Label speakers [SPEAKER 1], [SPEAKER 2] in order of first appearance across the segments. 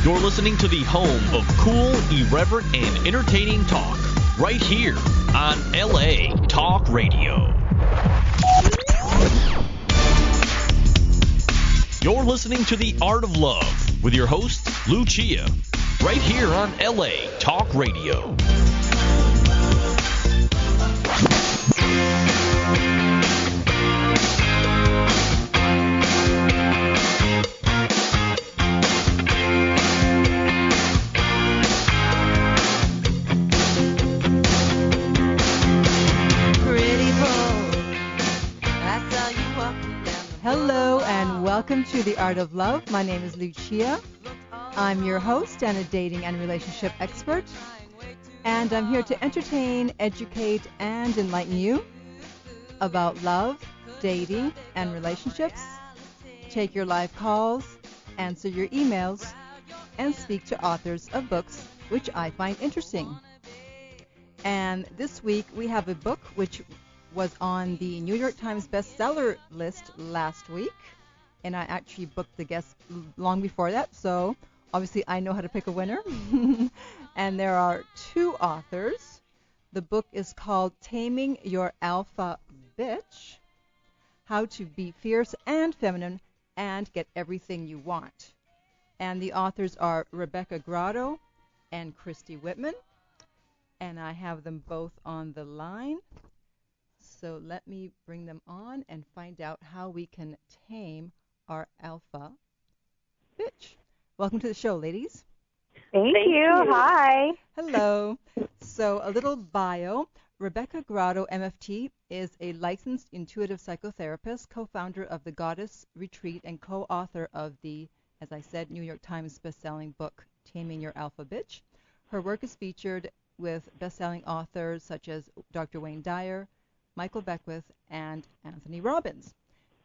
[SPEAKER 1] You're listening to the home of cool, irreverent, and entertaining talk, right here on LA Talk Radio. You're listening to The Art of Love with your host, Lucia, right here on LA Talk Radio.
[SPEAKER 2] Hello and welcome to The Art of Love. My name is Lucia. I'm your host and a dating and relationship expert. And I'm here to entertain, educate, and enlighten you about love, dating, and relationships. Take your live calls, answer your emails, and speak to authors of books which I find interesting. And this week we have a book which was on the New York Times bestseller list last week, and I actually booked the guest long before that, so obviously I know how to pick a winner. And there are two authors. The book is called Taming Your Alpha Bitch, How to Be Fierce and Feminine and Get Everything You Want. And the authors are Rebecca Grotto and Christy Whitman, and I have them both on the line. So let me bring them on and find out how we can tame our alpha bitch. Welcome to the show, ladies.
[SPEAKER 3] Thank you. Hi.
[SPEAKER 2] Hello. So a little bio. Rebecca Grotto, MFT, is a licensed intuitive psychotherapist, co-founder of the Goddess Retreat, and co-author of the, as I said, New York Times bestselling book, Taming Your Alpha Bitch. Her work is featured with bestselling authors such as Dr. Wayne Dyer, Michael Beckwith, and Anthony Robbins.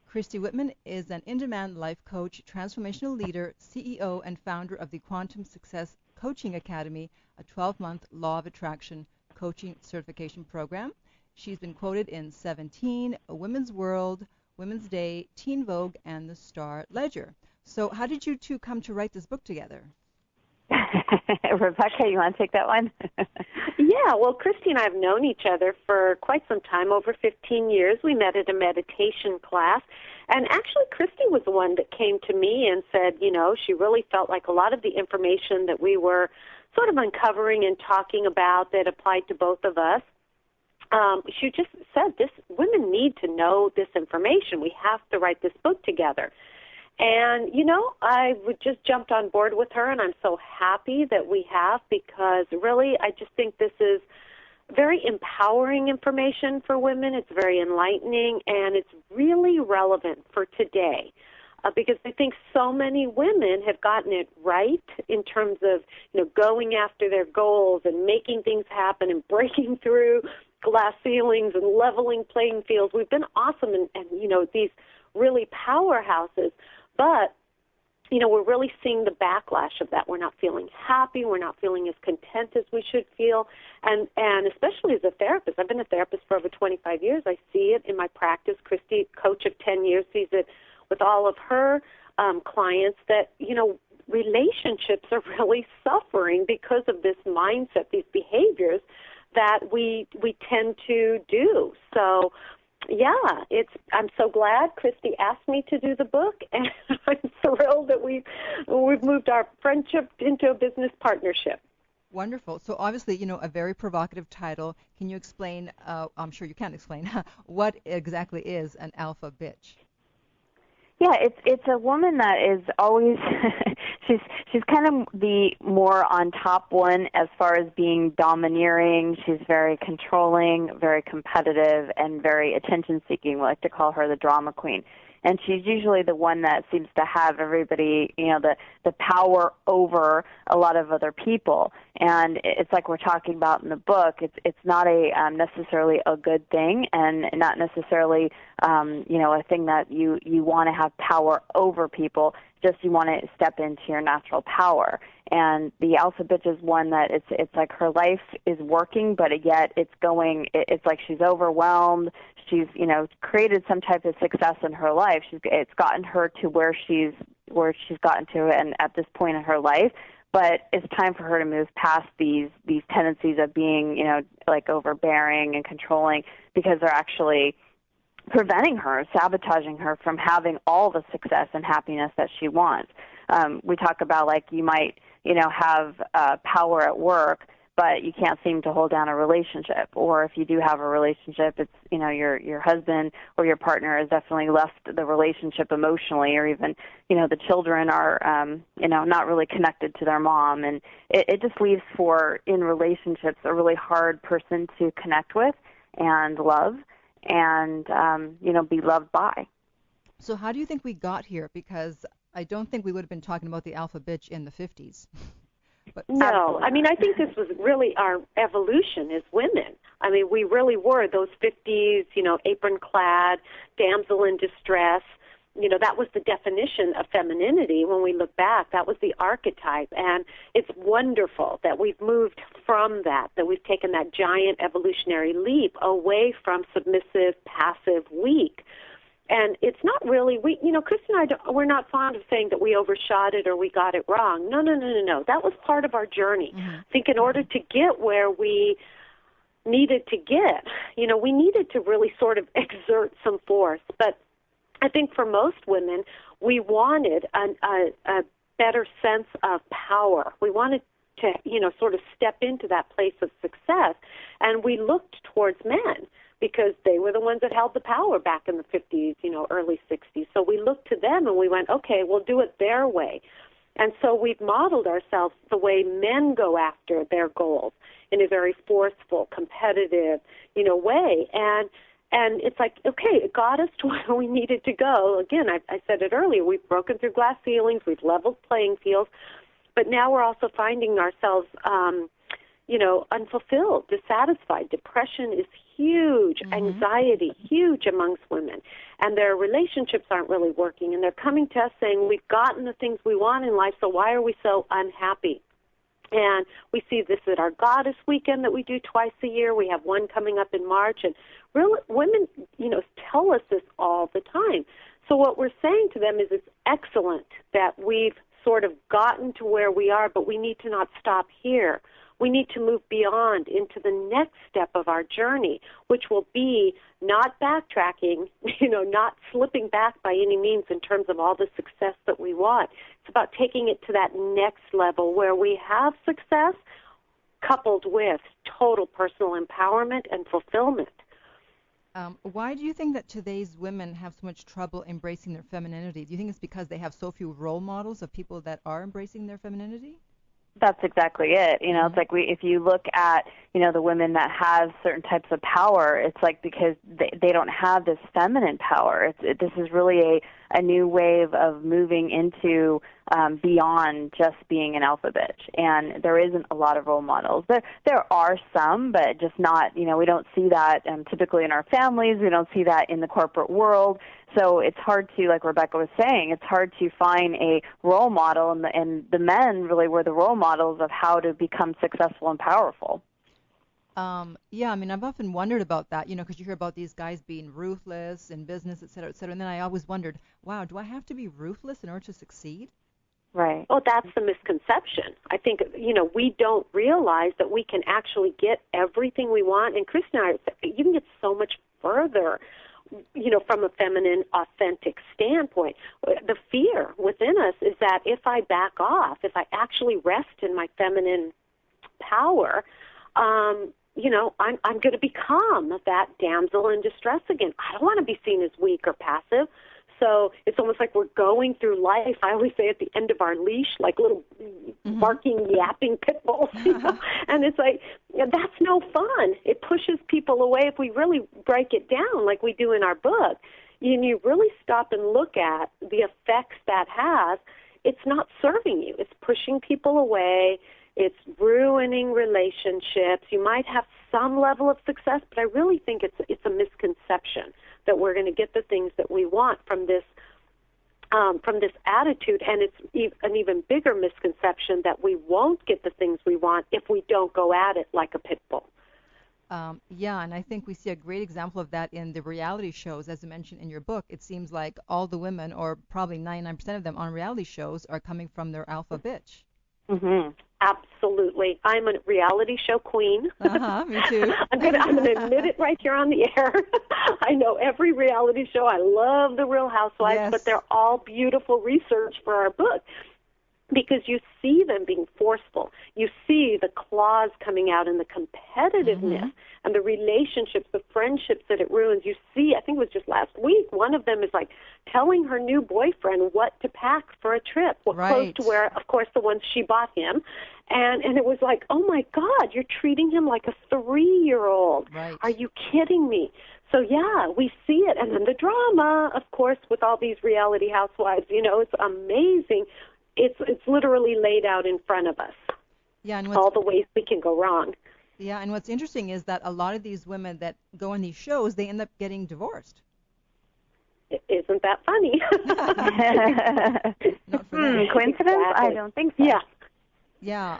[SPEAKER 2] Christy Whitman is an in-demand life coach, transformational leader, CEO, and founder of the Quantum Success Coaching Academy, a 12-month law of attraction coaching certification program. She's been quoted in 17, Women's World, Women's Day, Teen Vogue, and the Star Ledger. So how did you two come to write this book together?
[SPEAKER 3] Rebecca, you want to take that one?
[SPEAKER 4] Yeah, well, Christy and I have known each other for quite some time, over 15 years. We met at a meditation class, and actually Christy was the one that came to me and said, you know, she really felt like a lot of the information that we were sort of uncovering and talking about that applied to both of us. She just said, women need to know this information. We have to write this book together. And, you know, I just jumped on board with her, and I'm so happy that we have, because really I just think this is very empowering information for women. It's very enlightening, and it's really relevant for today, because I think so many women have gotten it right in terms of, you know, going after their goals and making things happen and breaking through glass ceilings and leveling playing fields. We've been awesome and you know, these really powerhouses. But, you know, we're really seeing the backlash of that. We're not feeling happy. We're not feeling as content as we should feel. And especially as a therapist, I've been a therapist for over 25 years. I see it in my practice. Christy, coach of 10 years, sees it with all of her clients that, you know, relationships are really suffering because of this mindset, these behaviors that we tend to do. So, yeah, I'm so glad Christy asked me to do the book, and I'm thrilled that we've moved our friendship into a business partnership.
[SPEAKER 2] Wonderful. So obviously, you know, a very provocative title. Can you explain, I'm sure you can explain, what exactly is an alpha bitch?
[SPEAKER 3] Yeah, it's a woman that is always she's kind of the more on top one as far as being domineering. She's very controlling, very competitive, and very attention-seeking. We like to call her the drama queen. And she's usually the one that seems to have everybody, you know, the power over a lot of other people. And it's like we're talking about in the book. It's not a necessarily a good thing, and not necessarily you know, a thing that you want to have power over people. Just you want to step into your natural power. And the alpha bitch is one that it's like her life is working, but yet it's like she's overwhelmed. She's, you know, created some type of success in her life. It's gotten her to where she's where she's gotten to and at this point in her life. But it's time for her to move past these tendencies of being, like overbearing and controlling, because they're actually preventing her, sabotaging her from having all the success and happiness that she wants. We talk about, like, you might, have power at work, but you can't seem to hold down a relationship. Or if you do have a relationship, it's, your husband or your partner has definitely left the relationship emotionally, or even, the children are, not really connected to their mom. And it just leaves in relationships, a really hard person to connect with and love and, be loved by.
[SPEAKER 2] So how do you think we got here? Because I don't think we would have been talking about the alpha bitch in the 50s. But
[SPEAKER 4] no, I mean, I think this was really our evolution as women. I mean, we really were those 50s, apron-clad, damsel in distress. That was the definition of femininity when we look back. That was the archetype. And it's wonderful that we've moved from that we've taken that giant evolutionary leap away from submissive, passive, weak. And it's not really, Kristen and I, we're not fond of saying that we overshot it or we got it wrong. No. That was part of our journey. Mm-hmm. I think in order to get where we needed to get, we needed to really sort of exert some force. But I think for most women, we wanted a better sense of power. We wanted to, sort of step into that place of success. And we looked towards men, because they were the ones that held the power back in the 50s, early 60s. So we looked to them and we went, okay, we'll do it their way. And so we've modeled ourselves the way men go after their goals in a very forceful, competitive, way. And it's like, okay, it got us to where we needed to go. Again, I said it earlier, we've broken through glass ceilings, we've leveled playing fields, but now we're also finding ourselves, unfulfilled, dissatisfied. Depression is huge, anxiety, huge amongst women, and their relationships aren't really working, and they're coming to us saying, we've gotten the things we want in life, so why are we so unhappy? And we see this at our Goddess Weekend that we do twice a year. We have one coming up in March, and really, women, tell us this all the time. So what we're saying to them is it's excellent that we've sort of gotten to where we are, but we need to not stop here. We need to move beyond into the next step of our journey, which will be not backtracking, not slipping back by any means in terms of all the success that we want. It's about taking it to that next level where we have success coupled with total personal empowerment and fulfillment.
[SPEAKER 2] Why do you think that today's women have so much trouble embracing their femininity? Do you think it's because they have so few role models of people that are embracing their femininity?
[SPEAKER 3] That's exactly it. It's like if you look at, the women that have certain types of power, it's like because they don't have this feminine power. This is really a new wave of moving into beyond just being an alpha bitch. And there isn't a lot of role models. There are some, but just not, we don't see that typically in our families. We don't see that in the corporate world. So it's hard to, like Rebecca was saying, it's hard to find a role model, and the men really were the role models of how to become successful and powerful.
[SPEAKER 2] Yeah, I mean, I've often wondered about that, because you hear about these guys being ruthless in business, et cetera, and then I always wondered, wow, do I have to be ruthless in order to succeed?
[SPEAKER 3] Right.
[SPEAKER 4] Oh, that's the misconception. I think, we don't realize that we can actually get everything we want. And Chris and I, you can get so much further, from a feminine, authentic standpoint. The fear within us is that if I back off, if I actually rest in my feminine power, I'm going to become that damsel in distress again. I don't want to be seen as weak or passive. So it's almost like we're going through life, I always say, at the end of our leash, like little barking, yapping pit bulls, and it's like, that's no fun. It pushes people away if we really break it down like we do in our book. And you really stop and look at the effects that has. It's not serving you. It's pushing people away. It's ruining relationships. You might have some level of success, but I really think it's a misconception that we're going to get the things that we want from this attitude, and it's an even bigger misconception that we won't get the things we want if we don't go at it like a pit bull.
[SPEAKER 2] Yeah, and I think we see a great example of that in the reality shows. As you mentioned in your book, it seems like all the women, or probably 99% of them on reality shows, are coming from their alpha bitch.
[SPEAKER 4] Mm-hmm. Absolutely. I'm a reality show queen.
[SPEAKER 2] Me too.
[SPEAKER 4] I'm gonna admit it right here on the air. I know every reality show. I love the Real Housewives,
[SPEAKER 2] Yes.
[SPEAKER 4] but they're all beautiful research for our book. Because you see them being forceful. You see the claws coming out and the competitiveness and the relationships, the friendships that it ruins. You see, I think it was just last week, one of them is like telling her new boyfriend what to pack for a trip, what clothes to wear, of course, the ones she bought him. And it was like, oh, my God, you're treating him like a 3-year-old.
[SPEAKER 2] Right.
[SPEAKER 4] Are you kidding me? So, yeah, we see it. And then the drama, of course, with all these reality housewives, it's amazing. It's literally laid out in front of us.
[SPEAKER 2] Yeah, and
[SPEAKER 4] all the ways we can go wrong.
[SPEAKER 2] Yeah, and what's interesting is that a lot of these women that go on these shows, they end up getting divorced.
[SPEAKER 4] Isn't that funny?
[SPEAKER 2] Not for them.
[SPEAKER 3] Coincidence?
[SPEAKER 4] Exactly.
[SPEAKER 3] I don't think so.
[SPEAKER 4] Yeah.
[SPEAKER 2] Yeah,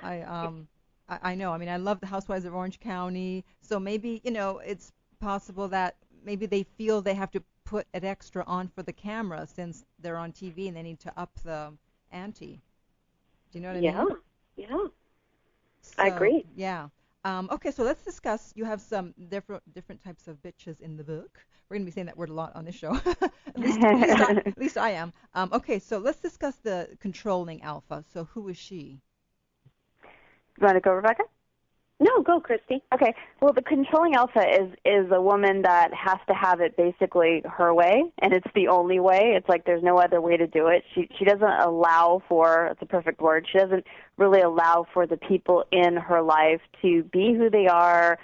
[SPEAKER 2] I know. I mean, I love the Housewives of Orange County. So maybe, it's possible that maybe they feel they have to put an extra on for the camera since they're on TV and they need to up the ante. Do you know what I mean?
[SPEAKER 4] Yeah.
[SPEAKER 2] So,
[SPEAKER 4] I agree.
[SPEAKER 2] Yeah. Okay, so let's discuss. You have some different types of bitches in the book. We're going to be saying that word a lot on this show. at least I am. Okay, so let's discuss the controlling alpha. So who is she?
[SPEAKER 3] You want to go, Rebecca?
[SPEAKER 4] No, go, Christy.
[SPEAKER 3] Okay. Well, the controlling alpha is a woman that has to have it basically her way, and it's the only way. It's like there's no other way to do it. She doesn't allow for, it's a perfect word, she doesn't really allow for the people in her life to be who they are,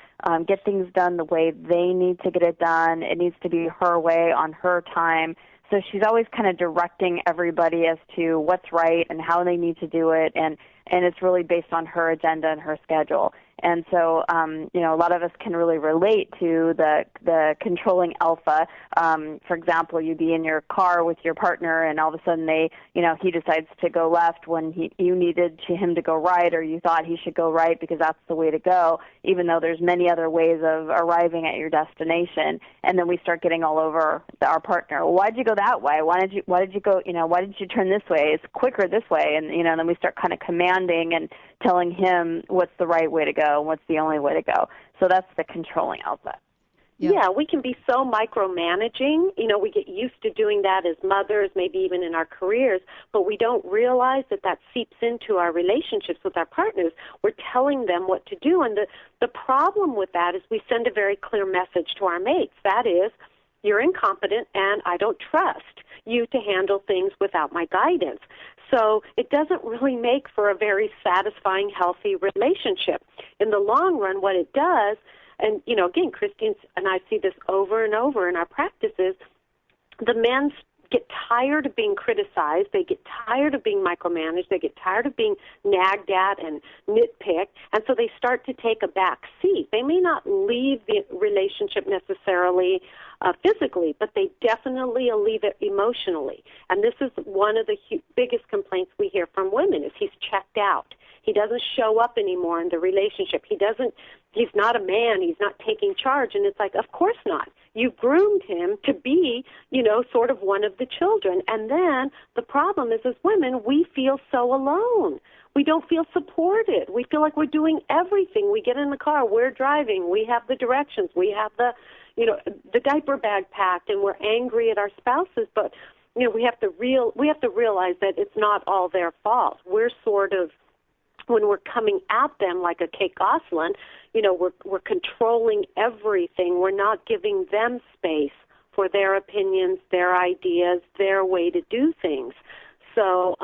[SPEAKER 3] get things done the way they need to get it done. It needs to be her way on her time. So she's always kind of directing everybody as to what's right and how they need to do it, and it's really based on her agenda and her schedule. And so, a lot of us can really relate to the controlling alpha. For example, you'd be in your car with your partner, and all of a sudden he decides to go left when you needed him to go right, or you thought he should go right because that's the way to go, even though there's many other ways of arriving at your destination. And then we start getting all over our partner. Well, why'd you go that way? Why did you go? Why did you turn this way? It's quicker this way. And then we start kind of commanding and telling him what's the right way to go and what's the only way to go. So that's the controlling alpha.
[SPEAKER 4] Yeah, we can be so micromanaging. We get used to doing that as mothers, maybe even in our careers, but we don't realize that seeps into our relationships with our partners. We're telling them what to do, and the problem with that is we send a very clear message to our mates. That is, you're incompetent, and I don't trust you to handle things without my guidance. So it doesn't really make for a very satisfying, healthy relationship. In the long run, what it does, and, again, Christine and I see this over and over in our practices, the men get tired of being criticized. They get tired of being micromanaged. They get tired of being nagged at and nitpicked, and so they start to take a back seat. They may not leave the relationship necessarily physically, but they definitely leave it emotionally. And this is one of the biggest complaints we hear from women is he's checked out. He doesn't show up anymore in the relationship. He's not a man. He's not taking charge. And it's like, of course not. You groomed him to be, sort of one of the children. And then the problem is, as women, we feel so alone. We don't feel supported. We feel like we're doing everything. We get in the car, we're driving, we have the directions, we have the diaper bag packed, and we're angry at our spouses. But we have to realize that it's not all their fault. We're sort of, when we're coming at them like a Kate Gosselin, we're controlling everything. We're not giving them space for their opinions, their ideas, their way to do things. So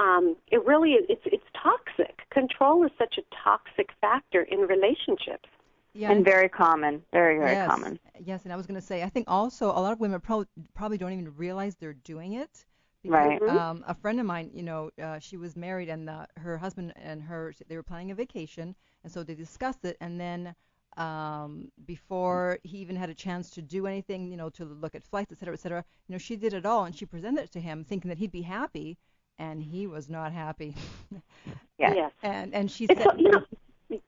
[SPEAKER 4] it really it's toxic. Control is such a toxic factor in relationships.
[SPEAKER 2] Yeah,
[SPEAKER 3] and very common, very, very common.
[SPEAKER 2] Yes, and I was going to say, I think also a lot of women probably don't even realize they're doing it. Because,
[SPEAKER 3] right.
[SPEAKER 2] A friend of mine, she was married, and her husband and her, they were planning a vacation, and so they discussed it, and then before he even had a chance to do anything, to look at flights, et cetera, she did it all, and she presented it to him thinking that he'd be happy, and he was not happy.
[SPEAKER 3] Yeah.
[SPEAKER 4] Yes.
[SPEAKER 2] And she
[SPEAKER 4] it's
[SPEAKER 2] said,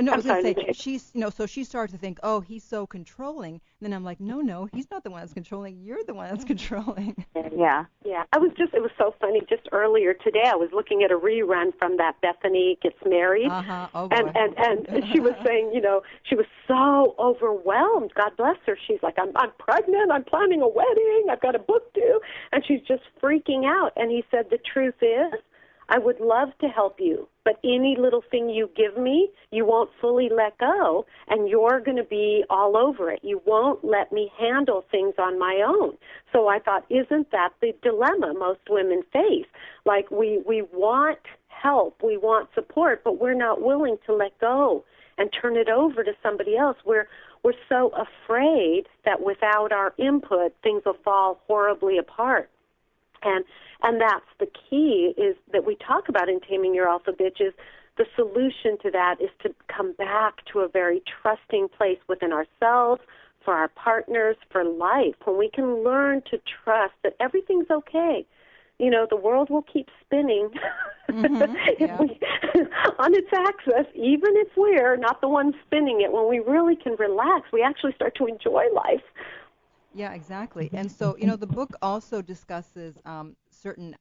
[SPEAKER 2] No, I was going to say,
[SPEAKER 4] Nick.
[SPEAKER 2] she's, so she started to think, oh, he's so controlling. And then I'm like, no, he's not the one that's controlling. You're the one that's controlling.
[SPEAKER 3] Yeah.
[SPEAKER 4] Yeah. It was so funny. Just earlier today, I was looking at a rerun from that Bethany Gets Married.
[SPEAKER 2] Uh-huh. Oh, boy.
[SPEAKER 4] And she was saying, she was so overwhelmed. God bless her. She's like, I'm pregnant. I'm planning a wedding. I've got a book due. And she's just freaking out. And he said, the truth is, I would love to help you, but any little thing you give me, you won't fully let go, and you're going to be all over it. You won't let me handle things on my own. So I thought, isn't that the dilemma most women face? Like, we want help, we want support, but we're not willing to let go and turn it over to somebody else. We're so afraid that without our input, things will fall horribly apart. And that's the key is that we talk about in Taming Your Alpha Bitch is the solution to that is to come back to a very trusting place within ourselves, for our partners, for life, when we can learn to trust that everything's okay. The world will keep spinning on its axis, even if we're not the ones spinning it. When we really can relax, we actually start to enjoy life.
[SPEAKER 2] Yeah, exactly. And so, the book also discusses certain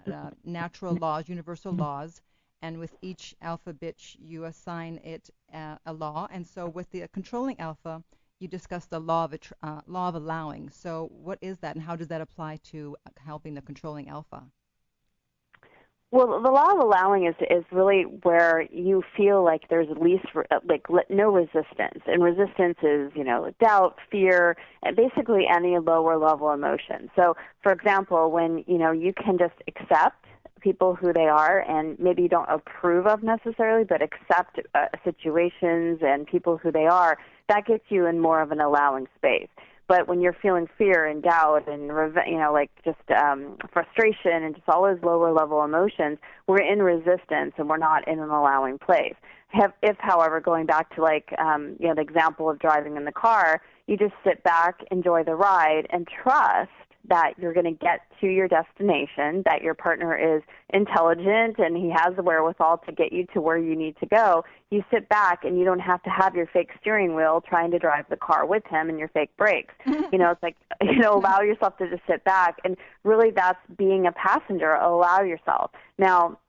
[SPEAKER 2] natural laws, universal laws, and with each alpha bitch, you assign it a law. And so with the controlling alpha, you discuss the law of allowing. So what is that, and how does that apply to helping the controlling alpha?
[SPEAKER 3] Well, the law of allowing is really where you feel like there's no resistance, and resistance is doubt, fear, and basically any lower level emotion. So, for example, when you can just accept people who they are, and maybe you don't approve of necessarily, but accept situations and people who they are, that gets you in more of an allowing space. But when you're feeling fear and doubt and frustration and just all those lower level emotions, we're in resistance and we're not in an allowing place. If, however, going back to the example of driving in the car, you just sit back, enjoy the ride, and trust that you're going to get to your destination, that your partner is intelligent and he has the wherewithal to get you to where you need to go. You sit back and you don't have to have your fake steering wheel trying to drive the car with him and your fake brakes. It's like, allow yourself to just sit back, and really that's being a passenger. Allow yourself. Now,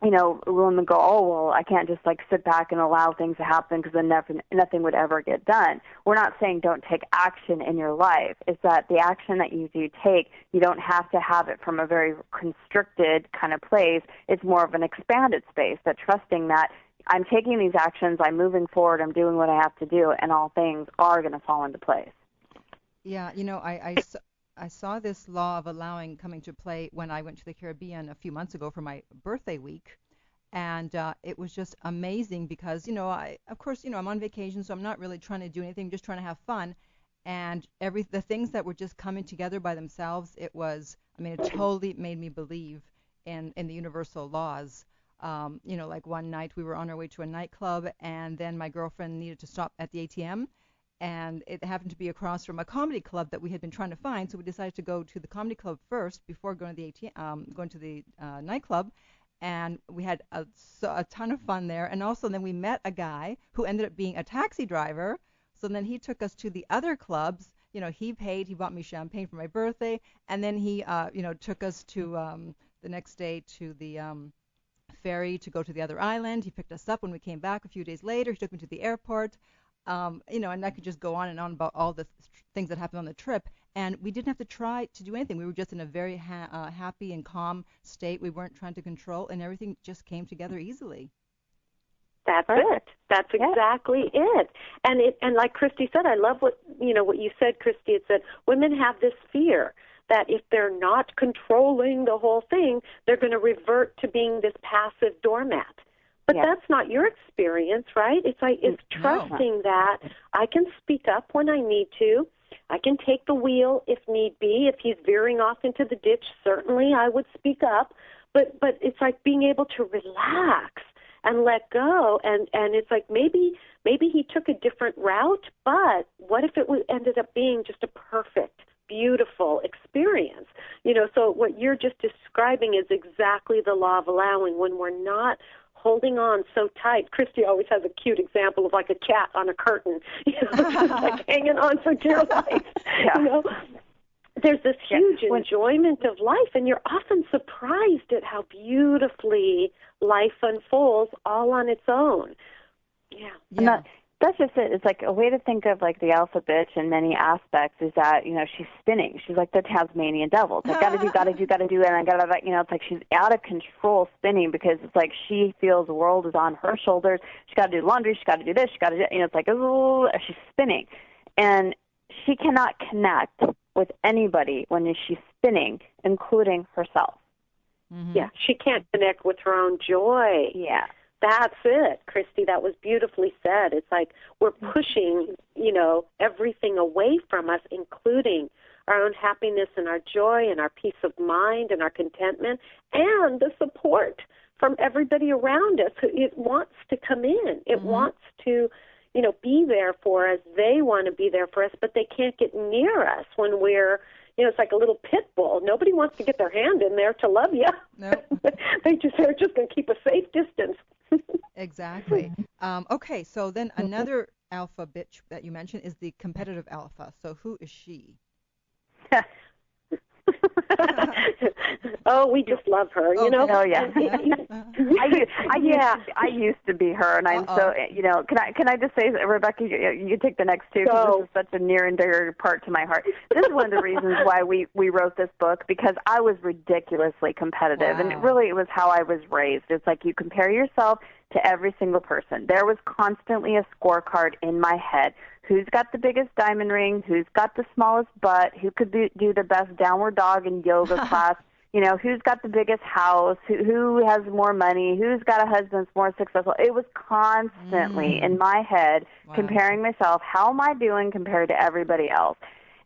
[SPEAKER 3] women go, oh, well, I can't just sit back and allow things to happen because then nothing would ever get done. We're not saying don't take action in your life. It's that the action that you do take, you don't have to have it from a very constricted kind of place. It's more of an expanded space, that trusting that I'm taking these actions, I'm moving forward, I'm doing what I have to do, and all things are going to fall into place.
[SPEAKER 2] Yeah, I saw this law of allowing coming to play when I went to the Caribbean a few months ago for my birthday week, and it was just amazing because I'm on vacation, so I'm not really trying to do anything, just trying to have fun, and the things that were just coming together by themselves, it totally made me believe in the universal laws. Like one night we were on our way to a nightclub, and then my girlfriend needed to stop at the ATM. And it happened to be across from a comedy club that we had been trying to find, so we decided to go to the comedy club first before going to the nightclub. And we had a ton of fun there. And also then we met a guy who ended up being a taxi driver. So then he took us to the other clubs. He paid. He bought me champagne for my birthday, and then he took us to the next day to the ferry to go to the other island. He picked us up when we came back a few days later. He took me to the airport. And I could just go on and on about all the things that happened on the trip. And we didn't have to try to do anything. We were just in a very happy and calm state. We weren't trying to control, and everything just came together easily.
[SPEAKER 4] That's it. That's exactly it. And like Christy said, I love what you said, Christy. It said women have this fear that if they're not controlling the whole thing, they're going to revert to being this passive doormat. But that's not your experience, right? It's trusting that I can speak up when I need to. I can take the wheel if need be. If he's veering off into the ditch, certainly I would speak up. But it's like being able to relax and let go. And it's like maybe he took a different route, but what if it ended up being just a perfect, beautiful experience? So what you're just describing is exactly the law of allowing. When we're not holding on so tight. Christy always has a cute example of like a cat on a curtain, just like hanging on for dear life, There's this huge enjoyment of life, and you're often surprised at how beautifully life unfolds all on its own.
[SPEAKER 3] Yeah. That's just it. It's like a way to think of like the alpha bitch in many aspects is that, she's spinning. She's like the Tasmanian devil. It's like, gotta do, and I gotta, it's like she's out of control spinning because it's like she feels the world is on her shoulders. She's got to do laundry. She's got to do this. She's got to do, it's like, ooh, she's spinning. And she cannot connect with anybody when she's spinning, including herself.
[SPEAKER 2] Mm-hmm.
[SPEAKER 4] Yeah, she can't connect with her own joy.
[SPEAKER 3] Yeah.
[SPEAKER 4] That's it, Christy. That was beautifully said. It's like we're pushing, everything away from us, including our own happiness and our joy and our peace of mind and our contentment and the support from everybody around us. It wants to come in. It wants to, be there for us. They want to be there for us, but they can't get near us when we're, it's like a little pit bull. Nobody wants to get their hand in there to love you.
[SPEAKER 2] Nope.
[SPEAKER 4] They're just going to keep a safe distance.
[SPEAKER 2] Exactly. Okay, so then another alpha bitch that you mentioned is the competitive alpha. So who is she?
[SPEAKER 4] Oh, we just love her,
[SPEAKER 3] Oh yeah. I used to be her, and I'm so Can I just say, Rebecca, you take the next two because this is such a near and dear part to my heart. This is one of the reasons why we wrote this book, because I was ridiculously competitive, and it was how I was raised. It's like you compare yourself to every single person. There was constantly a scorecard in my head. Who's got the biggest diamond ring? Who's got the smallest butt? Who could do the best downward dog in yoga class? Who's got the biggest house? Who has more money? Who's got a husband that's more successful? It was constantly in my head comparing myself. How am I doing compared to everybody else?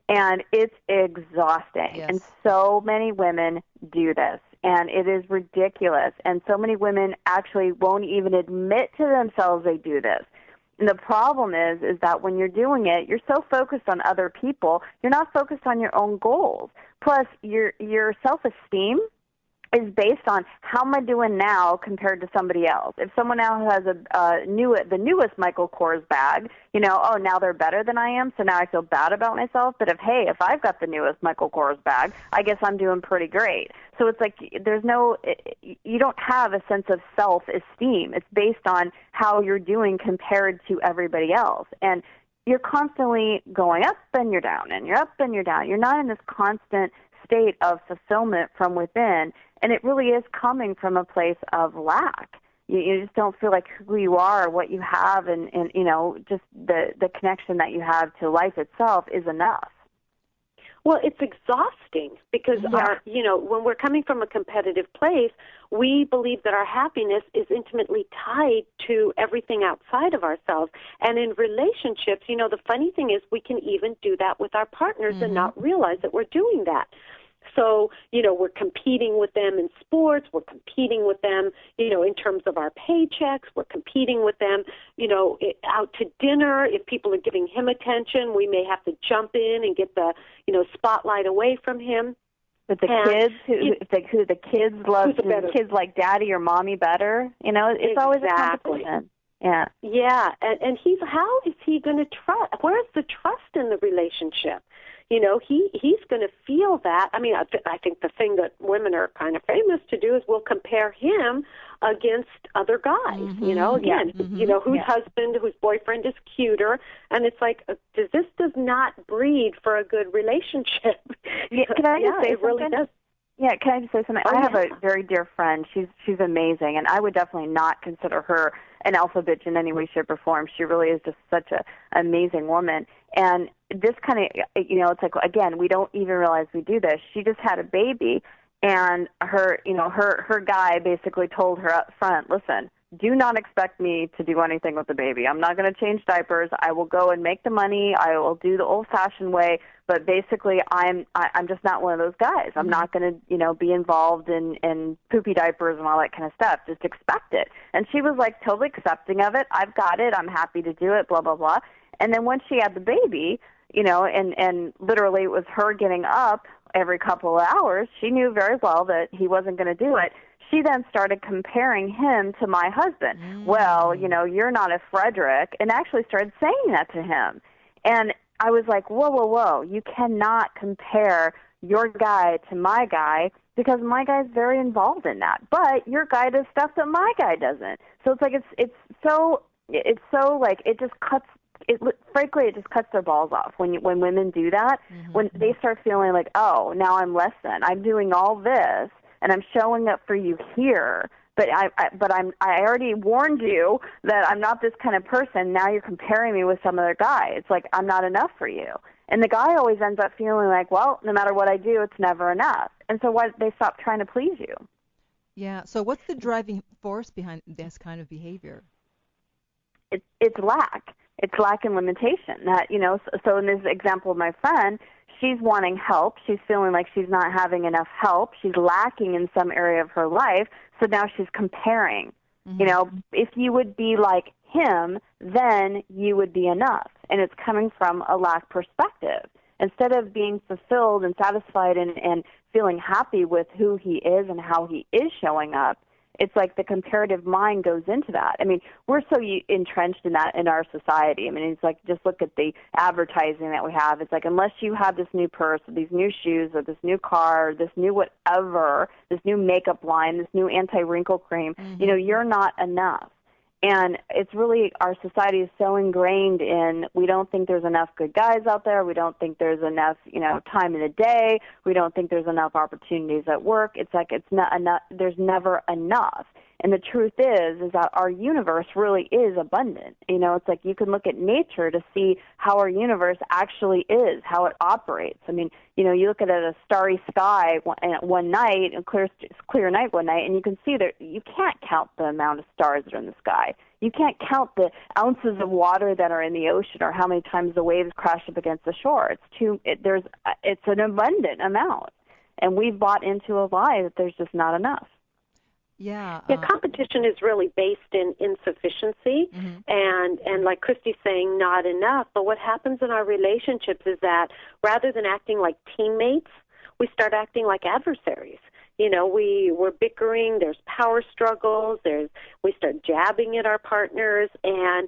[SPEAKER 3] And it's exhausting.
[SPEAKER 2] Yes.
[SPEAKER 3] And so many women do this. And it is ridiculous. And so many women actually won't even admit to themselves they do this. And the problem is that when you're doing it, you're so focused on other people, you're not focused on your own goals. Plus, your self-esteem is based on how am I doing now compared to somebody else. If someone else has the newest Michael Kors bag, now they're better than I am, so now I feel bad about myself. But if I've got the newest Michael Kors bag, I guess I'm doing pretty great. So it's like you don't have a sense of self-esteem. It's based on how you're doing compared to everybody else. And you're constantly going up and you're down, and you're up and you're down. You're not in this constant state of fulfillment from within, and it really is coming from a place of lack. You just don't feel like who you are, what you have, and just the connection that you have to life itself is enough.
[SPEAKER 4] Well, it's exhausting because when we're coming from a competitive place, we believe that our happiness is intimately tied to everything outside of ourselves. And in relationships, the funny thing is we can even do that with our partners and not realize that we're doing that. So, we're competing with them in sports, we're competing with them, in terms of our paychecks, we're competing with them, out to dinner. If people are giving him attention, we may have to jump in and get the, spotlight away from him.
[SPEAKER 3] But the kids, who the kids love, the kids like daddy or mommy better, it's always a competition. Yeah.
[SPEAKER 4] Yeah, and how is he going to trust? Where's the trust in the relationship? He's going to feel that. I mean, I think the thing that women are kind of famous to do is we'll compare him against other guys. Whose husband, whose boyfriend is cuter, and it's like, this does not breed for a good relationship.
[SPEAKER 3] Yeah, can I just say
[SPEAKER 4] it really does.
[SPEAKER 3] Yeah, can I just say something? I have a very dear friend. She's amazing, and I would definitely not consider her an alpha bitch in any way, shape, or form. She really is just such an amazing woman. And this kind of, it's like, again, we don't even realize we do this. She just had a baby, and her guy basically told her up front, listen, do not expect me to do anything with the baby. I'm not going to change diapers. I will go and make the money. I will do the old-fashioned way. But basically, I'm just not one of those guys. I'm not going to, be involved in poopy diapers and all that kind of stuff. Just expect it. And she was like totally accepting of it. I've got it. I'm happy to do it. Blah blah blah. And then once she had the baby, and literally it was her getting up every couple of hours, she knew very well that he wasn't going to do it. She then started comparing him to my husband. Well, you're not a Frederick, and actually started saying that to him. And I was like, whoa, whoa, whoa, you cannot compare your guy to my guy because my guy's very involved in that. But your guy does stuff that my guy doesn't. So it's like it's so like it just cuts. Frankly, it just cuts their balls off when women do that. When they start feeling like, oh, now I'm less than. I'm doing all this and I'm showing up for you here. But I already warned you that I'm not this kind of person. Now you're comparing me with some other guy. It's like I'm not enough for you. And the guy always ends up feeling like, well, no matter what I do, it's never enough. And so they stop trying to please you.
[SPEAKER 2] Yeah. So what's the driving force behind this kind of behavior?
[SPEAKER 3] It's lack. It's lack and limitation. That so in this example of my friend, she's wanting help. She's feeling like she's not having enough help. She's lacking in some area of her life. So now she's comparing. If you would be like him, then you would be enough. And it's coming from a lack perspective. Instead of being fulfilled and satisfied and feeling happy with who he is and how he is showing up, it's like the comparative mind goes into that. I mean, we're so entrenched in that in our society. I mean, it's like just look at the advertising that we have. It's like unless you have this new purse or these new shoes or this new car or this new whatever, this new makeup line, this new anti-wrinkle cream, you're not enough. And it's really, our society is so ingrained in, we don't think there's enough good guys out there. We don't think there's enough, time in the day. We don't think there's enough opportunities at work. It's like it's not enough. There's never enough. And the truth is that our universe really is abundant. It's like you can look at nature to see how our universe actually is, how it operates. I mean, you look at a starry sky one night, a clear night one night, and you can see that you can't count the amount of stars that are in the sky. You can't count the ounces of water that are in the ocean or how many times the waves crash up against the shore. It's an abundant amount. And we've bought into a lie that there's just not enough.
[SPEAKER 2] Yeah.
[SPEAKER 4] Competition is really based in insufficiency and like Christy's saying, not enough. But what happens in our relationships is that rather than acting like teammates, we start acting like adversaries. We're bickering, there's power struggles, we start jabbing at our partners, and,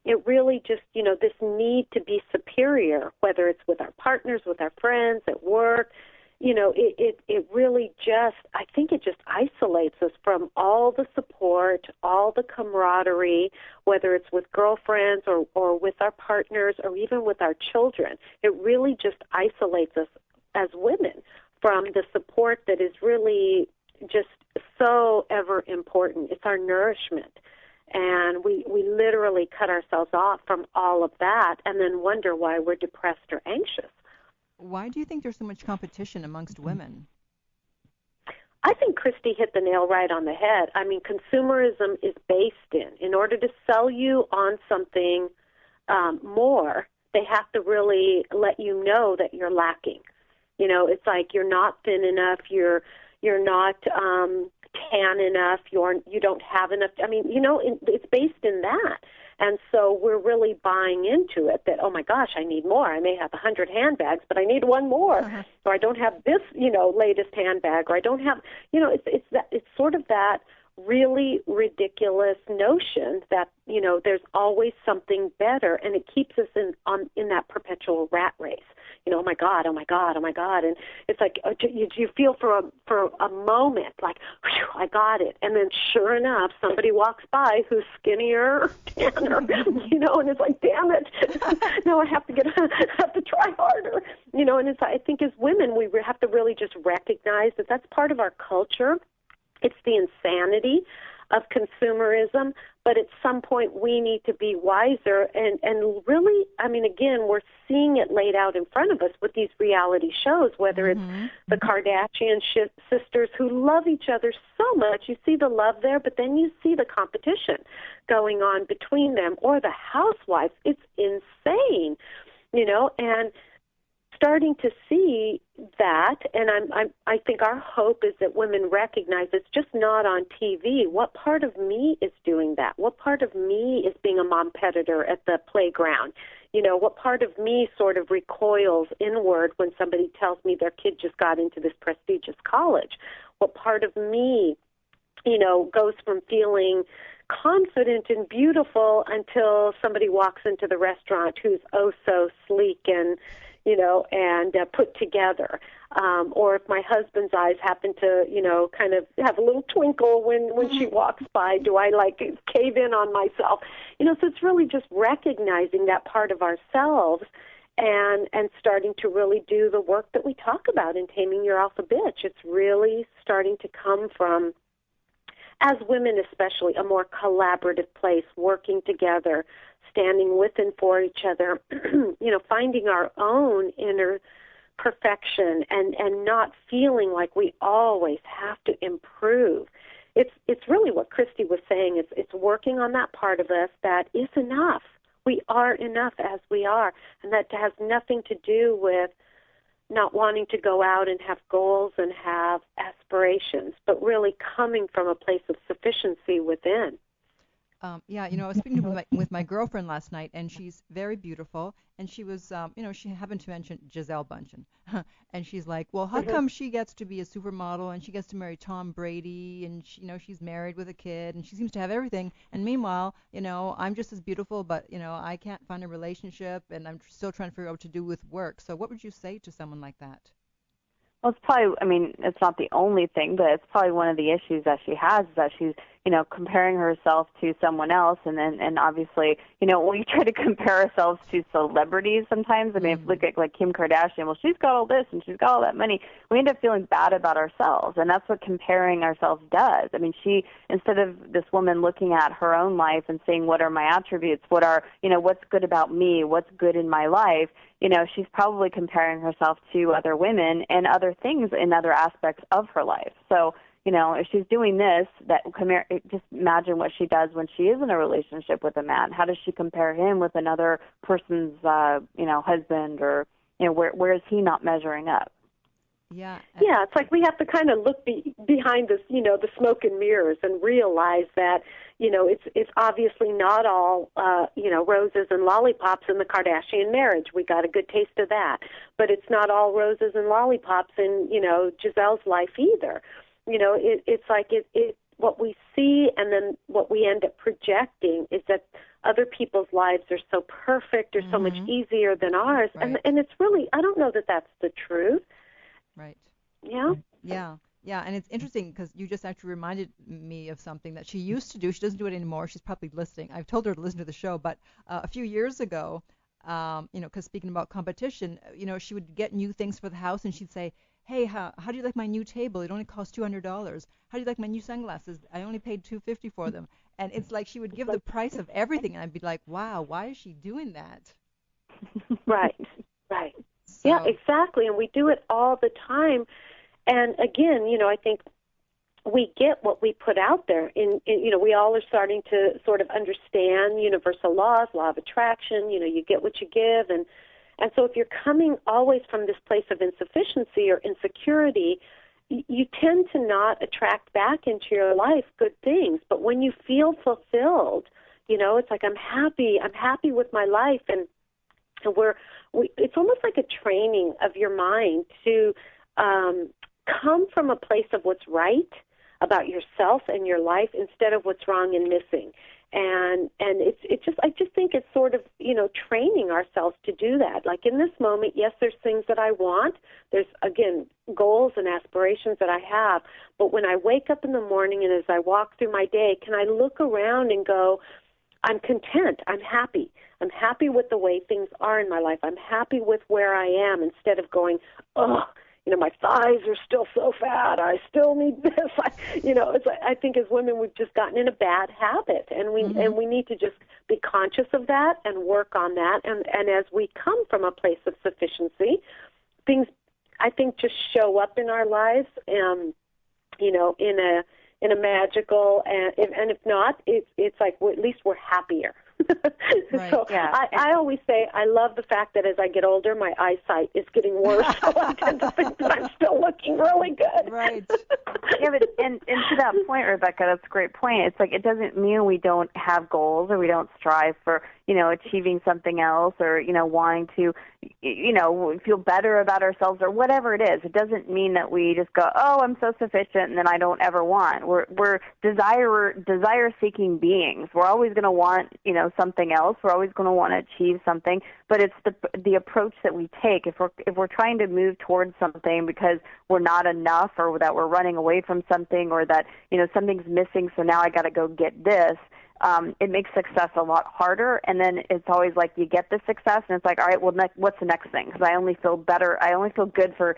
[SPEAKER 4] it really just, this need to be superior, whether it's with our partners, with our friends, at work, it really just, I think it just isolates us from all the support, all the camaraderie, whether it's with girlfriends or with our partners or even with our children. It really just isolates us as women from the support that is really just so ever important. It's our nourishment. And we literally cut ourselves off from all of that and then wonder why we're depressed or anxious.
[SPEAKER 2] Why do you think there's so much competition amongst women?
[SPEAKER 4] I think Christy hit the nail right on the head. I mean, consumerism is based in order to sell you on something more, they have to really let you know that you're lacking. It's like you're not thin enough, you're not tan enough, you don't have enough. I mean, it's based in that. And so we're really buying into it that, oh my gosh, I need more. I may have 100 handbags, but I need one more. Or I don't have this, latest handbag, or I don't have, it's sort of that really ridiculous notion that, there's always something better, and it keeps us in that perpetual rat race. Oh my God, oh my God, oh my God. And it's like you feel for a moment like, whew, I got it. And then sure enough, somebody walks by who's skinnier or tanner, and it's like, damn it. No, I have to try harder. And I think as women, we have to really just recognize that that's part of our culture. It's the insanity of consumerism, but at some point we need to be wiser and really, I mean, again, we're seeing it laid out in front of us with these reality shows, whether it's the Kardashian sisters who love each other so much. You see the love there, but then you see the competition going on between them, or the housewives. It's insane, and starting to see that, and I think our hope is that women recognize it's just not on TV. What part of me is doing that? What part of me is being a mom-peditor at the playground? what part of me sort of recoils inward when somebody tells me their kid just got into this prestigious college? What part of me, goes from feeling confident and beautiful until somebody walks into the restaurant who's oh so sleek and put together, or if my husband's eyes happen to kind of have a little twinkle when she walks by, do I cave in on myself? So it's really just recognizing that part of ourselves and starting to really do the work that we talk about in Taming Your Alpha Bitch. It's really starting to come from, as women especially, a more collaborative place, working together, standing with and for each other, finding our own inner perfection and not feeling like we always have to improve. It's really what Christy was saying. It's working on that part of us that is enough. We are enough as we are, and that has nothing to do with not wanting to go out and have goals and have aspirations, but really coming from a place of sufficiency within.
[SPEAKER 2] I was speaking with my girlfriend last night, and she's very beautiful, and she was, she happened to mention Gisele Bündchen, and she's like, well, how come she gets to be a supermodel, and she gets to marry Tom Brady, and she's married with a kid, and she seems to have everything, and meanwhile, I'm just as beautiful, but, I can't find a relationship, and I'm still trying to figure out what to do with work. So what would you say to someone like that?
[SPEAKER 3] Well, it's probably, it's not the only thing, but it's probably one of the issues that she has, is that she's, comparing herself to someone else. And obviously, when we try to compare ourselves to celebrities sometimes, if you look at like Kim Kardashian, well, she's got all this and she's got all that money, we end up feeling bad about ourselves. And that's what comparing ourselves does. She, instead of this woman looking at her own life and saying, what are my attributes? What are, what's good about me? What's good in my life? She's probably comparing herself to other women and other things in other aspects of her life. So, if she's doing this, just imagine what she does when she is in a relationship with a man. How does she compare him with another person's, husband, or, where is he not measuring up?
[SPEAKER 2] Yeah.
[SPEAKER 4] Yeah, it's like we have to kind of look behind this, the smoke and mirrors and realize that, it's obviously not all, roses and lollipops in the Kardashian marriage. We got a good taste of that. But it's not all roses and lollipops in, Giselle's life either. It's like what we see and then what we end up projecting is that other people's lives are so perfect or so much easier than ours.
[SPEAKER 2] Right.
[SPEAKER 4] And it's really, I don't know that that's the truth.
[SPEAKER 2] Right.
[SPEAKER 4] Yeah?
[SPEAKER 2] Yeah, and it's interesting because you just actually reminded me of something that she used to do. She doesn't do it anymore. She's probably listening. I've told her to listen to the show, but a few years ago, because speaking about competition, she would get new things for the house, and she'd say, hey, how do you like my new table? It only costs $200. How do you like my new sunglasses? I only paid $250 for them. And it's like she would give the price of everything, and I'd be like, wow, why is she doing that?
[SPEAKER 4] Right.
[SPEAKER 2] So,
[SPEAKER 4] yeah, exactly. And we do it all the time. And again, I think we get what we put out there. We all are starting to sort of understand universal laws, law of attraction. You get what you give. And so if you're coming always from this place of insufficiency or insecurity, you tend to not attract back into your life good things. But when you feel fulfilled, it's like I'm happy with my life. And it's almost like a training of your mind to come from a place of what's right about yourself and your life instead of what's wrong and missing. And I just think it's sort of, training ourselves to do that. Like in this moment, yes, there's things that I want. There's, again, goals and aspirations that I have. But when I wake up in the morning and as I walk through my day, can I look around and go, I'm content, I'm happy. I'm happy with the way things are in my life. I'm happy with where I am instead of going, oh, my thighs are still so fat. I still need this. I think as women we've just gotten in a bad habit, and we need to just be conscious of that and work on that. And as we come from a place of sufficiency, things I think just show up in our lives, in a magical and if not, it's like at least we're happier.
[SPEAKER 2] Right.
[SPEAKER 4] So
[SPEAKER 3] yeah.
[SPEAKER 4] I always say I love the fact that as I get older, my eyesight is getting worse. So I tend to think that I'm still looking really good.
[SPEAKER 2] Right.
[SPEAKER 3] Yeah, but and to that point, Rebecca, that's a great point. It's like it doesn't mean we don't have goals or we don't strive for, achieving something else or, wanting to, feel better about ourselves or whatever it is. It doesn't mean that we just go, oh, I'm so sufficient and then I don't ever want. We're desire-seeking beings. We're always going to want, something else. We're always going to want to achieve something. But it's the approach that we take. If we're trying to move towards something because we're not enough or that we're running away from something or that, something's missing, so now I got to go get this, it makes success a lot harder. And then it's always like you get the success and it's like, all right, well, what's the next thing? Because I only feel better. I only feel good for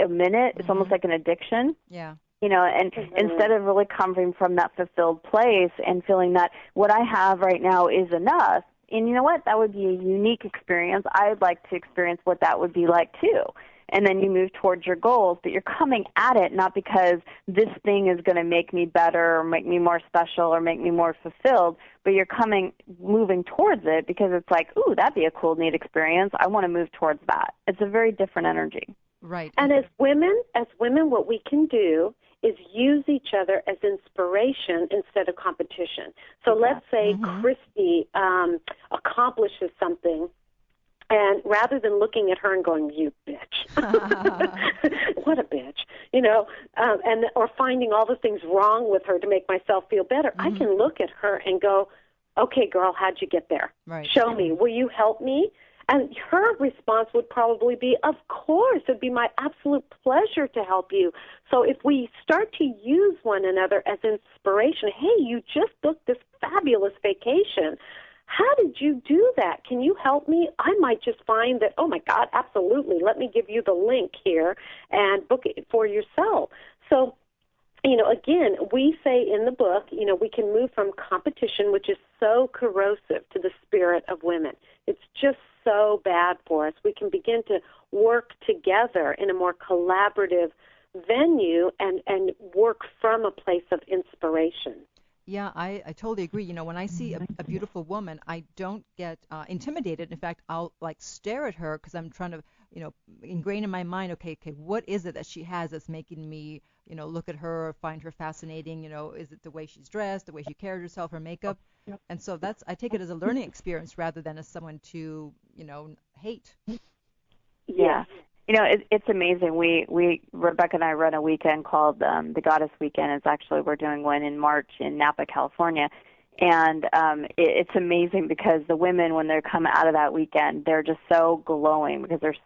[SPEAKER 3] a minute. It's almost like an addiction.
[SPEAKER 2] Yeah.
[SPEAKER 3] And instead of really coming from that fulfilled place and feeling that what I have right now is enough, and you know what? That would be a unique experience. I'd like to experience what that would be like too. And then you move towards your goals, but you're coming at it not because this thing is going to make me better or make me more special or make me more fulfilled, but you're moving towards it because it's like, ooh, that'd be a cool, neat experience. I want to move towards that. It's a very different energy.
[SPEAKER 2] Right.
[SPEAKER 4] And as women, what we can do is use each other as inspiration instead of competition. So let's say Christy accomplishes something, and rather than looking at her and going, you bitch, what a bitch, or finding all the things wrong with her to make myself feel better, I can look at her and go, okay, girl, how'd you get there?
[SPEAKER 2] Right.
[SPEAKER 4] Show me. Will you help me? And her response would probably be, of course, it'd be my absolute pleasure to help you. So if we start to use one another as inspiration, hey, you just booked this fabulous vacation. How did you do that? Can you help me? I might just find that, oh, my God, absolutely. Let me give you the link here and book it for yourself. So, again, we say in the book, we can move from competition, which is so corrosive to the spirit of women. It's just so bad for us. We can begin to work together in a more collaborative venue and work from a place of inspiration.
[SPEAKER 2] Yeah, I totally agree. When I see a beautiful woman, I don't get intimidated. In fact, I'll stare at her because I'm trying to, ingrain in my mind, okay, what is it that she has that's making me, look at her, find her fascinating? Is it the way she's dressed, the way she carries herself, her makeup? Yep. And so I take it as a learning experience rather than as someone to, hate.
[SPEAKER 3] Yeah. It's amazing. We Rebecca and I run a weekend called the Goddess Weekend. We're doing one in March in Napa, California. And it's amazing because the women, when they come out of that weekend, they're just so glowing because they're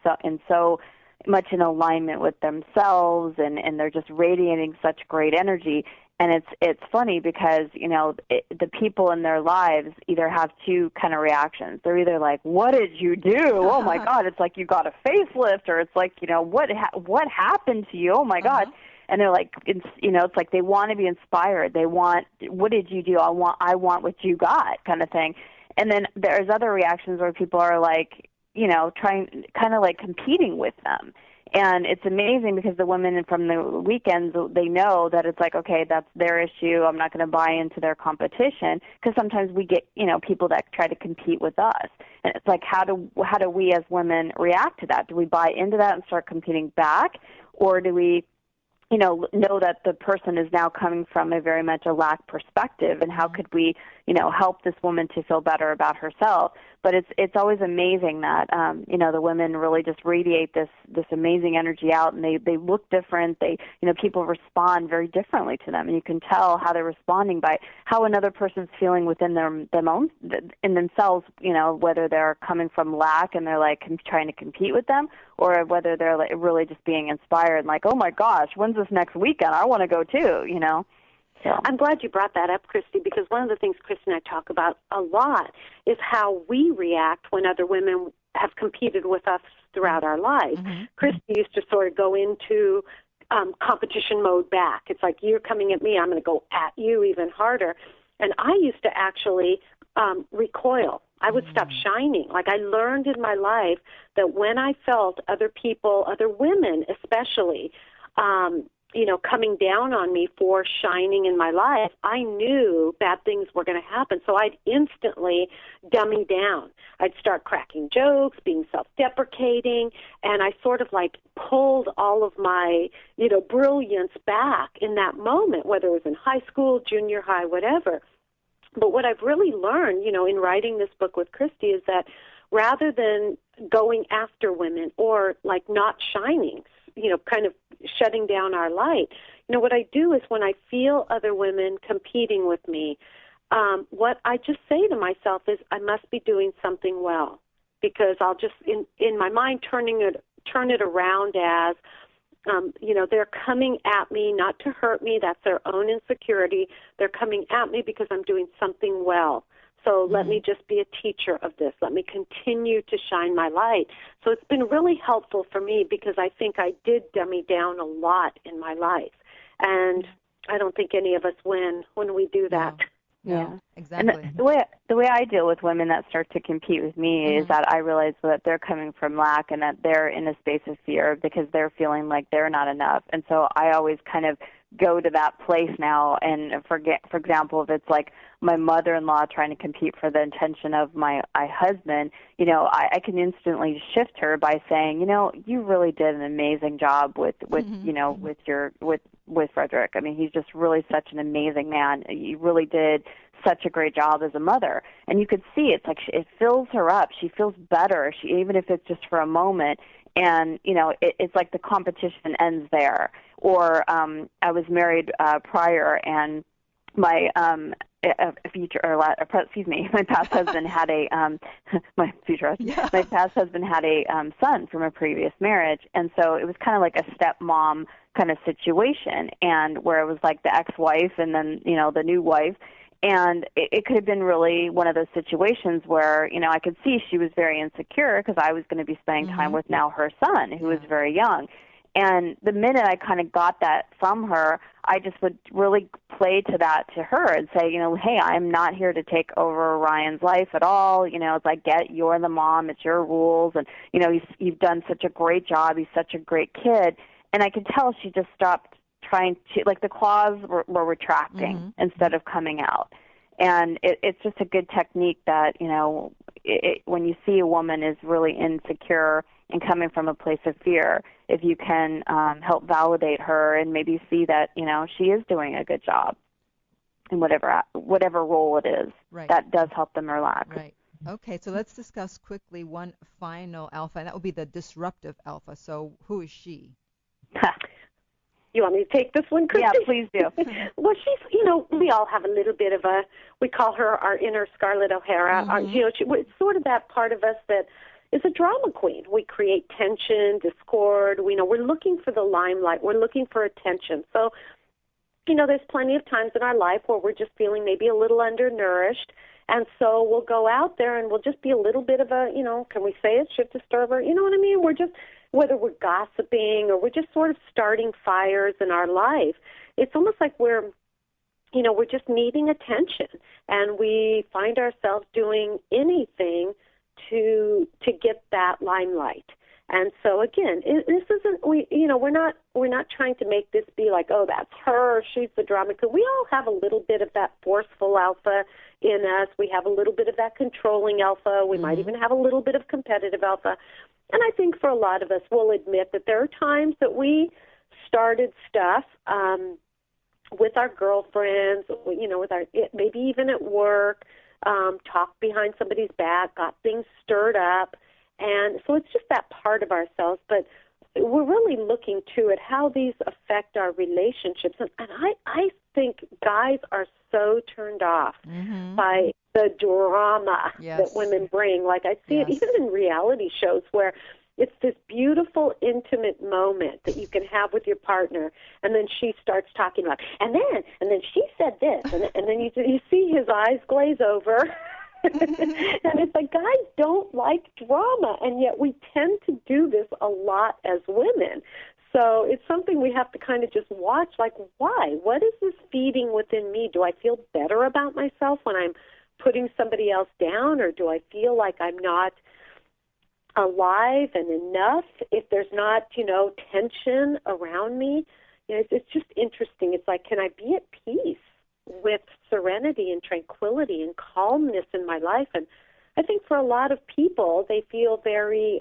[SPEAKER 3] so much in alignment with themselves and they're just radiating such great energy. And it's funny because, the people in their lives either have two kind of reactions. They're either like, what did you do? Oh, my God, it's like you got a facelift, or it's like, what happened to you? Oh, my God. And they're like, it's like they want to be inspired. They want, what did you do? I want what you got kind of thing. And then there's other reactions where people are like, trying, kind of like competing with them. And it's amazing because the women from the weekends, they know that it's like, okay, that's their issue. I'm not going to buy into their competition, because sometimes we get, people that try to compete with us. And it's like, how do we as women react to that? Do we buy into that and start competing back, or do we know that the person is now coming from a very much a lack perspective, and how could we, help this woman to feel better about herself? But it's always amazing that, the women really just radiate this amazing energy out, and they look different. They, people respond very differently to them, and you can tell how they're responding by how another person's feeling within in themselves, whether they're coming from lack and they're like trying to compete with them, or whether they're like really just being inspired, like, oh my gosh, when's this next weekend? I want to go too, So.
[SPEAKER 4] I'm glad you brought that up, Christy, because one of the things Christy and I talk about a lot is how we react when other women have competed with us throughout our lives. Mm-hmm. Christy used to sort of go into competition mode back. It's like, you're coming at me, I'm going to go at you even harder. And I used to actually recoil. I would stop shining. Like, I learned in my life that when I felt other people, other women especially, coming down on me for shining in my life, I knew bad things were going to happen. So I'd instantly dummy down. I'd start cracking jokes, being self-deprecating, and I sort of like pulled all of my, brilliance back in that moment, whether it was in high school, junior high, whatever. But what I've really learned, in writing this book with Christy is that rather than going after women or like not shining, kind of shutting down our light, what I do is when I feel other women competing with me, what I just say to myself is I must be doing something well, because I'll just in my mind turn it around as they're coming at me not to hurt me. That's their own insecurity. They're coming at me because I'm doing something well. So let me just be a teacher of this. Let me continue to shine my light. So it's been really helpful for me, because I think I did dummy down a lot in my life. And I don't think any of us win when we do that.
[SPEAKER 2] Yeah, exactly.
[SPEAKER 3] And the way I deal with women that start to compete with me is that I realize that they're coming from lack and that they're in a space of fear because they're feeling like they're not enough. And so I always kind of go to that place now, and for example, if it's like my mother-in-law trying to compete for the attention of my husband, I can instantly shift her by saying, you really did an amazing job with Frederick. I mean, he's just really such an amazing man. You really did such a great job as a mother. And you could see it's like it fills her up. She feels better, even if it's just for a moment. And, it's like the competition ends there. Or I was married prior, and my my past husband had a my past husband had a son from a previous marriage, and so it was kind of like a stepmom kind of situation, and where it was like the ex-wife and then the new wife. And it could have been really one of those situations where, I could see she was very insecure because I was going to be spending time with now her son, who was very young. And the minute I kind of got that from her, I just would really play to that to her and say, hey, I'm not here to take over Ryan's life at all. It's like, you're the mom, it's your rules. And, you've done such a great job. He's such a great kid. And I could tell she just stopped trying to, like the claws were retracting instead of coming out. And it's just a good technique that, when you see a woman is really insecure and coming from a place of fear, if you can help validate her and maybe see that, she is doing a good job in whatever role it is, that does help them relax.
[SPEAKER 2] Right. Okay, so let's discuss quickly one final alpha, and that would be the disruptive alpha. So who is she?
[SPEAKER 4] You want me to take this one, Christy?
[SPEAKER 3] Yeah, please do.
[SPEAKER 4] Well, she's, we all have a little bit of we call her our inner Scarlett O'Hara. It's sort of that part of us that is a drama queen. We create tension, discord. We're looking for the limelight. We're looking for attention. So, there's plenty of times in our life where we're just feeling maybe a little undernourished. And so we'll go out there and we'll just be a little bit of a, can we say it, shift disturber? You know what I mean? We're just, whether we're gossiping or we're just sort of starting fires in our life, it's almost like we're just needing attention. And we find ourselves doing anything to get that limelight. And so again, this isn't we're not trying to make this be like, oh, that's her, she's the drama queen. We all have a little bit of that forceful alpha in us. We have a little bit of that controlling alpha. We might even have a little bit of competitive alpha. And I think for a lot of us, we'll admit that there are times that we started stuff with our girlfriends, with our maybe even at work, talked behind somebody's back, got things stirred up. And so it's just that part of ourselves, but we're really looking too at how these affect our relationships. And I think guys are so turned off by the drama that women bring. Like I see it even in reality shows where it's this beautiful, intimate moment that you can have with your partner, and then she starts talking about, and then she said this, and then you see his eyes glaze over. And it's like guys don't like drama, and yet we tend to do this a lot as women. So it's something we have to kind of just watch, like, why? What is this feeding within me? Do I feel better about myself when I'm putting somebody else down, or do I feel like I'm not alive and enough if there's not, tension around me? it's just interesting. It's like, can I be at peace with serenity and tranquility and calmness in my life? And I think for a lot of people, they feel very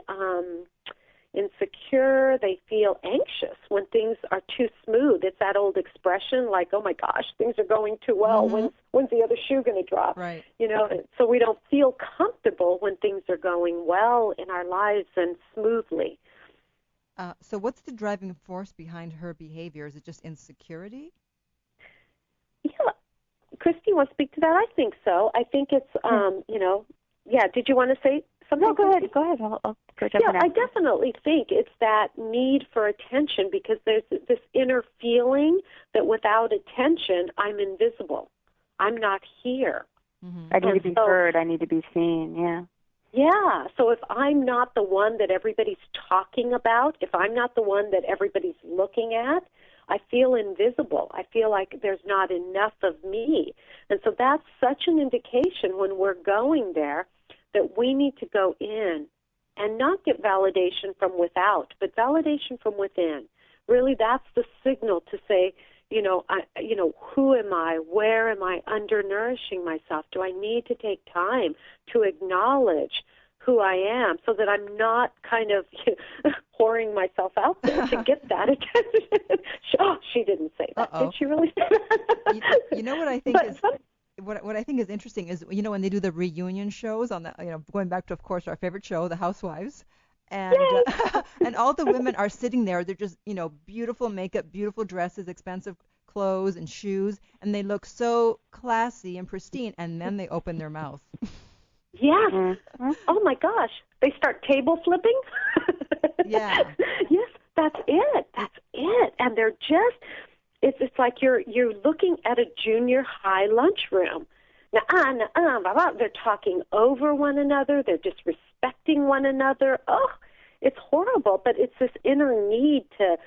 [SPEAKER 4] insecure. They feel anxious when things are too smooth. It's that old expression, like, oh my gosh, things are going too well. When's the other shoe going to drop?
[SPEAKER 2] Right.
[SPEAKER 4] So we don't feel comfortable when things are going well in our lives and smoothly.
[SPEAKER 2] So what's the driving force behind her behavior? Is it just insecurity?
[SPEAKER 4] Yeah. Christy, want to speak to that? I think so. I think it's, did you want to say something?
[SPEAKER 3] No, go ahead. I'll go jump in.
[SPEAKER 4] I definitely think it's that need for attention, because there's this inner feeling that without attention, I'm invisible. I'm not here.
[SPEAKER 2] Mm-hmm.
[SPEAKER 3] I need to be heard. I need to be seen, yeah.
[SPEAKER 4] Yeah, so if I'm not the one that everybody's talking about, if I'm not the one that everybody's looking at, I feel invisible. I feel like there's not enough of me. And so that's such an indication when we're going there that we need to go in and not get validation from without, but validation from within. Really, that's the signal to say, who am I? Where am I undernourishing myself? Do I need to take time to acknowledge who I am so that I'm not kind of pouring myself out there to get that attention? Oh, she didn't say that.
[SPEAKER 2] Uh-oh.
[SPEAKER 4] Did she really say that?
[SPEAKER 2] You know what I think is... What I think is interesting is, when they do the reunion shows on the, going back to, of course, our favorite show, The Housewives, and and all the women are sitting there. They're just, beautiful makeup, beautiful dresses, expensive clothes and shoes, and they look so classy and pristine, and then they open their mouth.
[SPEAKER 4] Yes. Mm-hmm. Oh my gosh. They start table flipping?
[SPEAKER 2] Yeah.
[SPEAKER 4] Yes, that's it. And they're just... It's like you're looking at a junior high lunchroom. They're talking over one another. They're disrespecting one another. Oh, it's horrible. But it's this inner need to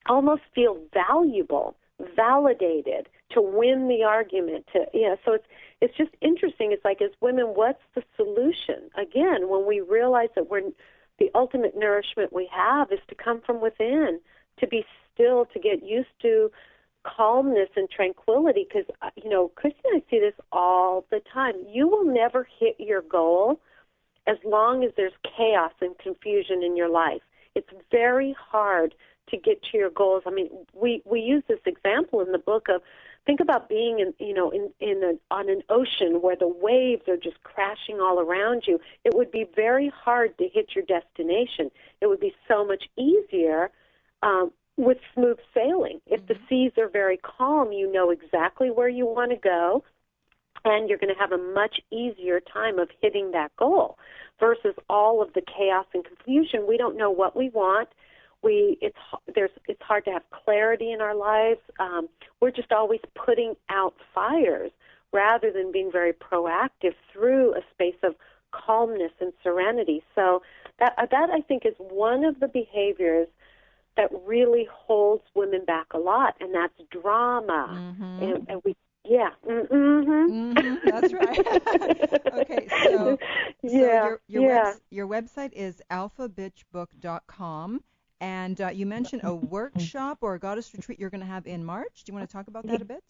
[SPEAKER 4] almost feel valuable, validated, to win the argument. So it's just interesting. It's like, as women, what's the solution? Again, when we realize that the ultimate nourishment we have is to come from within, to be still, to get used to calmness and tranquility, because, Christy and I see this all the time. You will never hit your goal as long as there's chaos and confusion in your life. It's very hard to get to your goals. I mean, we use this example in the book of, think about being on an ocean where the waves are just crashing all around you. It would be very hard to hit your destination. It would be so much easier with smooth sailing. If the seas are very calm, you know exactly where you want to go, and you're going to have a much easier time of hitting that goal, versus all of the chaos and confusion. We don't know what we want. It's hard to have clarity in our lives. We're just always putting out fires rather than being very proactive through a space of calmness and serenity. So that I think is one of the behaviors that really holds women back a lot, and that's drama. Mm-hmm. And we, yeah. Mm-hmm.
[SPEAKER 2] Mm-hmm. That's right. Okay, so your website is alphabitchbook.com, and you mentioned a workshop or a goddess retreat you're going to have in March. Do you want to talk about that a bit?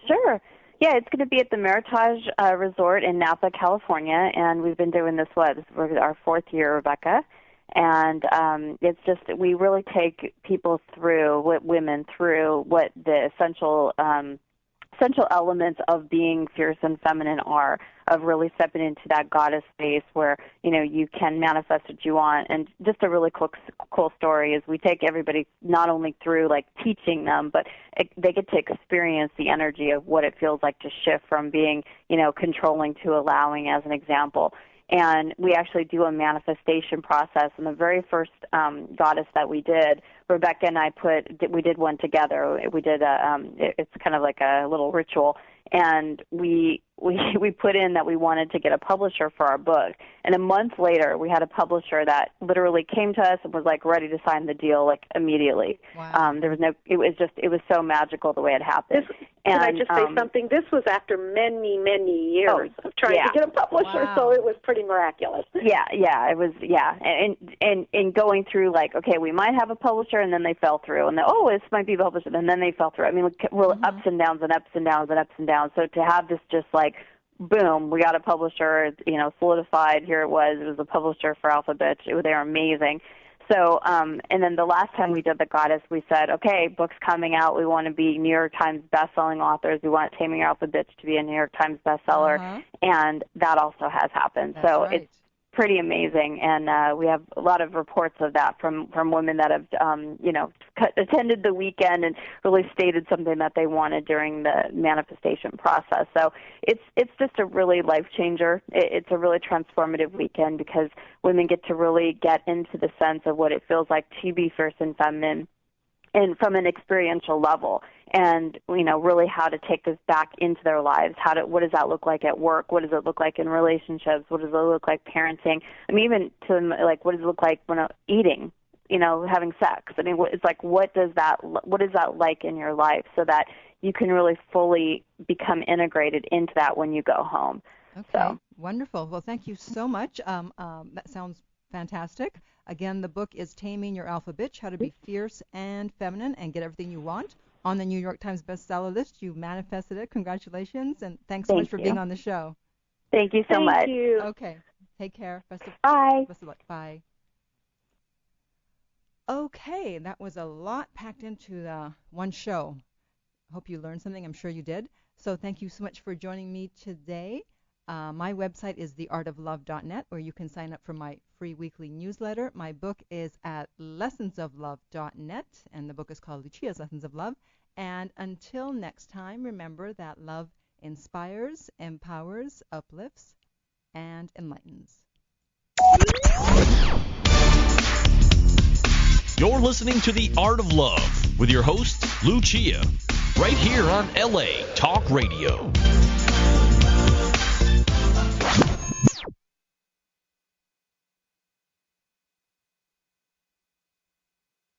[SPEAKER 3] Sure. Yeah, it's going to be at the Meritage Resort in Napa, California, and we've been doing this, this is our fourth year, Rebecca. And it's just, we really take people through, women through what the essential elements of being fierce and feminine are, of really stepping into that goddess space where, you can manifest what you want. And just a really cool story is we take everybody not only through, like, teaching them, but they get to experience the energy of what it feels like to shift from being, controlling to allowing, as an example. And we actually do a manifestation process. And the very first goddess that we did, Rebecca and I we did one together. We did it's kind of like a little ritual. And we we put in that we wanted to get a publisher for our book, and a month later we had a publisher that literally came to us and was like ready to sign the deal like immediately.
[SPEAKER 2] Wow.
[SPEAKER 3] There was no, it was so magical the way it happened.
[SPEAKER 4] Can I just say something? This was after many, many years of trying to get a publisher, so it was pretty miraculous.
[SPEAKER 3] Yeah, it was, and going through like, okay, we might have a publisher, and then they fell through, and then, this might be the publisher, and then they fell through. I mean, we're ups and downs and ups and downs and ups and downs. So to have this just like, boom, we got a publisher, solidified. Here it was a publisher for Alpha Bitch. They were amazing. So, and then the last time we did the Goddess, we said, okay, book's coming out. We want to be New York Times bestselling authors. We want Taming Your Alpha Bitch to be a New York Times bestseller, and that also has happened.
[SPEAKER 2] That's
[SPEAKER 3] so
[SPEAKER 2] right.
[SPEAKER 3] It's pretty amazing, and we have a lot of reports of that from women that have, attended the weekend and really stated something that they wanted during the manifestation process. So it's just a really life changer. It's a really transformative weekend because women get to really get into the sense of what it feels like to be fierce and feminine, and from an experiential level, and really how to take this back into their lives. What does that look like at work? What does it look like in relationships? What does it look like parenting? I mean, even to like, what does it look like when eating? Having sex. I mean, it's like, what is that like in your life, so that you can really fully become integrated into that when you go home.
[SPEAKER 2] Okay,
[SPEAKER 3] so.
[SPEAKER 2] Wonderful. Well, thank you so much. That sounds fantastic. Again, the book is Taming Your Alpha Bitch, How to Be Fierce and Feminine and Get Everything You Want on the New York Times bestseller list. You manifested it. Congratulations, and thanks so much for being on the show.
[SPEAKER 3] Thank you so much.
[SPEAKER 4] Thank you.
[SPEAKER 2] Okay, take care.
[SPEAKER 3] Bye.
[SPEAKER 2] Best of luck. Bye. Okay, that was a lot packed into one show. Hope you learned something. I'm sure you did. So thank you so much for joining me today. My website is theartoflove.net, where you can sign up for my free weekly newsletter. My book is at lessonsoflove.net, and the book is called Lucia's Lessons of Love. And until next time, remember that love inspires, empowers, uplifts, and enlightens.
[SPEAKER 1] You're listening to The Art of Love with your host, Lucia, right here on LA Talk Radio.